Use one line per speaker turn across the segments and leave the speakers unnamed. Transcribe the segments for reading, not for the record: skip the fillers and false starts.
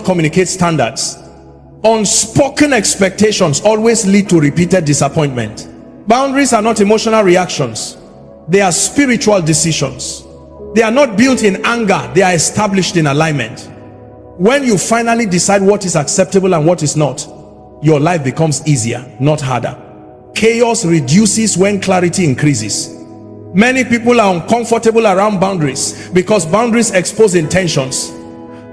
communicate standards. Unspoken expectations always lead to repeated disappointment. Boundaries are not emotional reactions. They are spiritual decisions. They are not built in anger. They are established in alignment. When you finally decide what is acceptable and what is not, your life becomes easier, not harder. Chaos reduces when clarity increases. Many people are uncomfortable around boundaries because boundaries expose intentions.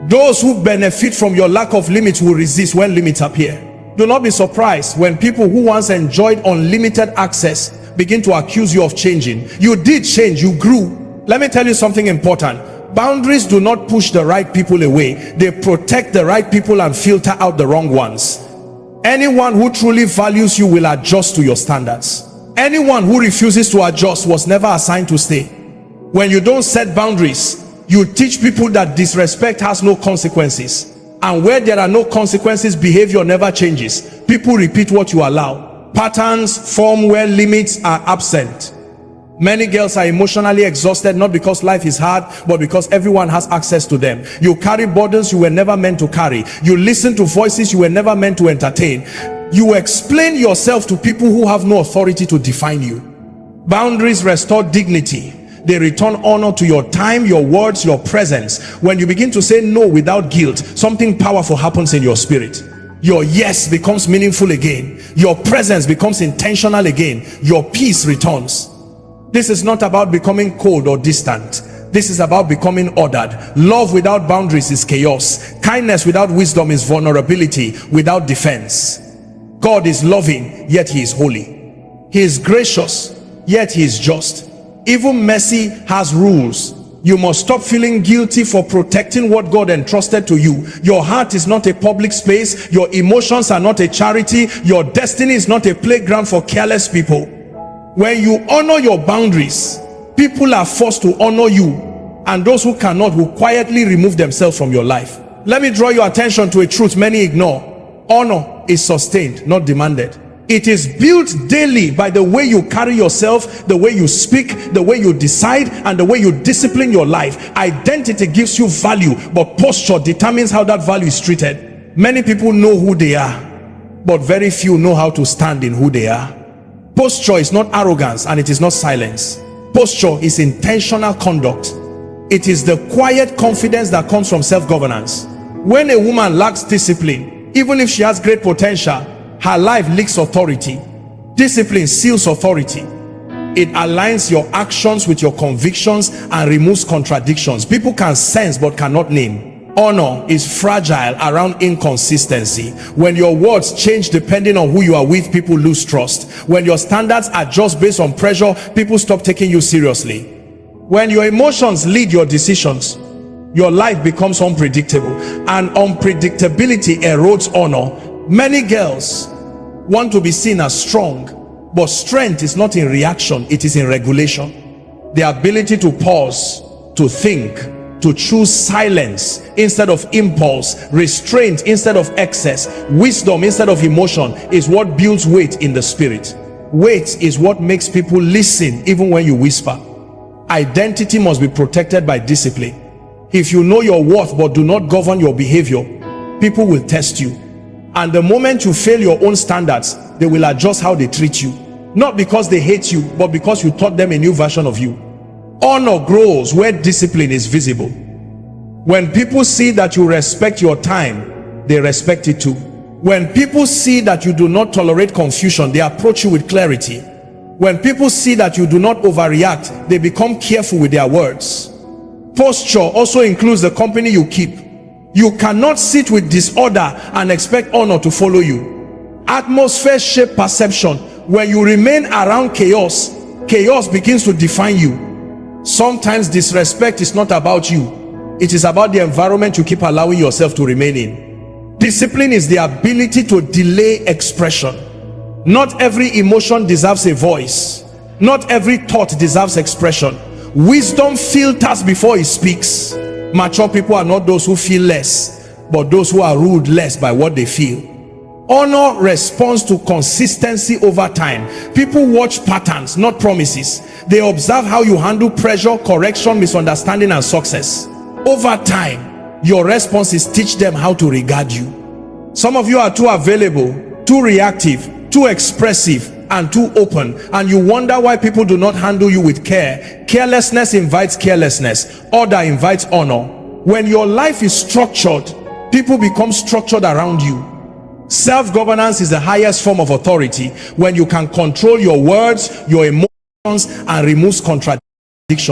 Those who benefit from your lack of limits will resist when limits appear. Do not be surprised when people who once enjoyed unlimited access begin to accuse you of changing. You did change, you grew. Let me tell you something important. Boundaries do not push the right people away. They protect the right people and filter out the wrong ones. Anyone who truly values you will adjust to your standards. Anyone who refuses to adjust was never assigned to stay. When you don't set boundaries, you teach people that disrespect has no consequences. And where there are no consequences, behavior never changes. People repeat what you allow. Patterns form where limits are absent. Many girls are emotionally exhausted, not because life is hard, but because everyone has access to them. You carry burdens you were never meant to carry. You listen to voices you were never meant to entertain. You explain yourself to people who have no authority to define you. Boundaries restore dignity. They return honor to your time, your words, your presence. When you begin to say no without guilt, something powerful happens in your spirit. Your yes becomes meaningful again. Your presence becomes intentional again. Your peace returns. This is not about becoming cold or distant. This is about becoming ordered. Love without boundaries is chaos. Kindness without wisdom is vulnerability without defense. God is loving, yet he is holy. He is gracious, yet he is just. Even mercy has rules. You must stop feeling guilty for protecting what God entrusted to you. Your heart is not a public space. Your emotions are not a charity. Your destiny is not a playground for careless people. When you honor your boundaries, people are forced to honor you, and those who cannot will quietly remove themselves from your life. Let me draw your attention to a truth many ignore. Honor is sustained, not demanded. It is built daily by the way you carry yourself, the way you speak, the way you decide, and the way you discipline your life. Identity gives you value, but posture determines how that value is treated. Many people know who they are, but very few know how to stand in who they are. Posture is not arrogance, and it is not silence. Posture is intentional conduct. It is the quiet confidence that comes from self-governance. When a woman lacks discipline, even if she has great potential, her life leaks authority. Discipline seals authority. It aligns your actions with your convictions and removes contradictions. People can sense but cannot name. Honor is fragile around inconsistency. When your words change depending on who you are with, people lose trust. When your standards adjust based on pressure, people stop taking you seriously. When your emotions lead your decisions, your life becomes unpredictable, and unpredictability erodes honor. Many girls want to be seen as strong, but strength is not in reaction, it is in regulation. The ability to pause, to think, to choose silence instead of impulse, restraint instead of excess, wisdom instead of emotion is what builds weight in the spirit. Weight is what makes people listen even when you whisper. Identity must be protected by discipline. If you know your worth but do not govern your behavior, people will test you. And the moment you fail your own standards, they will adjust how they treat you. Not because they hate you, but because you taught them a new version of you. Honor grows where discipline is visible. When people see that you respect your time, they respect it too. When people see that you do not tolerate confusion, they approach you with clarity. When people see that you do not overreact, they become careful with their words. Posture also includes the company you keep. You cannot sit with disorder and expect honor to follow you. Atmosphere shape perception. When you remain around chaos, chaos begins to define you. Sometimes disrespect is not about you, it is about the environment you keep allowing yourself to remain in. Discipline is the ability to delay expression. Not every emotion deserves a voice. Not every thought deserves expression. Wisdom filters before it speaks. Mature people are not those who feel less, but those who are ruled less by what they feel. Honor responds to consistency over time. People watch patterns, not promises. They observe how you handle pressure, correction, misunderstanding, and success. Over time, Your response is teach them how to regard you. Some of you are too available, too reactive, too expressive, and too open, and you wonder why people do not handle you with care. Carelessness invites carelessness. Order invites honor. When your life is structured, people become structured around you. Self-governance is the highest form of authority, when you can control your words, your emotions, and removes contradiction.